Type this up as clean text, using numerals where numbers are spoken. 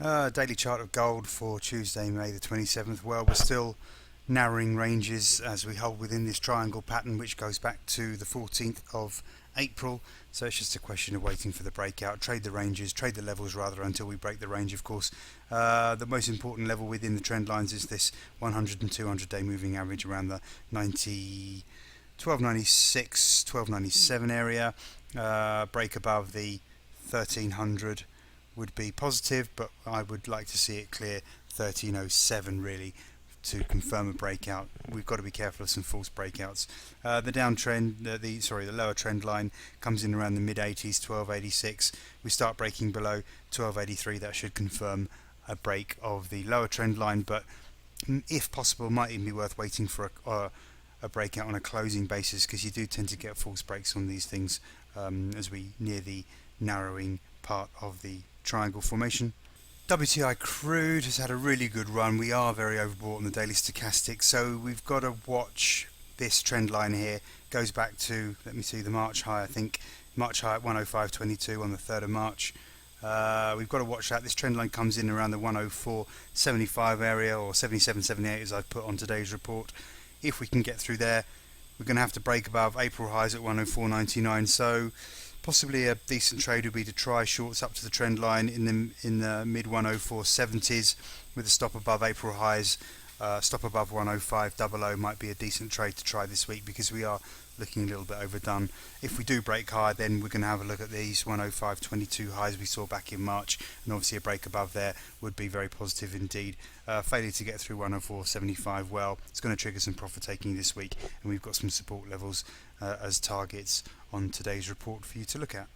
Daily chart of gold for Tuesday, May the 27th. Well, we're still narrowing ranges as we hold within this triangle pattern, which goes back to the 14th of April. So it's just a question of waiting for the breakout. Trade the ranges, trade the levels rather, until we break the range, of course. The most important level within the trend lines is this 100 and 200 day moving average around the 1296, 1297 area. Break above the 1300 would be positive, but I would like to see it clear 1307 really to confirm a breakout. We've got to be careful of some false breakouts. The downtrend, the lower trend line comes in around the mid 80s, 1286. We start breaking below 1283. That should confirm a break of the lower trend line, but if possible, might even be worth waiting for a breakout on a closing basis, because you do tend to get false breaks on these things as we near the narrowing part of the triangle formation. WTI Crude has had a really good run. We are very overbought on the daily stochastic, so we've got to watch this trend line here. Goes back to, let me see, the March high, I think. March high at 105.22 on the 3rd of March. We've got to watch that. This trend line comes in around the 104.75 area, or 77.78 as I've put on today's report. If we can get through there, we're going to have to break above April highs at 104.99. So possibly a decent trade would be to try shorts up to the trend line in the mid 104.70s with a stop above April highs. Stop above 105.00 might be a decent trade to try this week, because we are looking a little bit overdone. If we do break higher, then we're going to have a look at these 105.22 highs we saw back in March, and obviously a break above there would be very positive indeed. Failure to get through 104.75, well, it's going to trigger some profit taking this week, and we've got some support levels as targets on today's report for you to look at.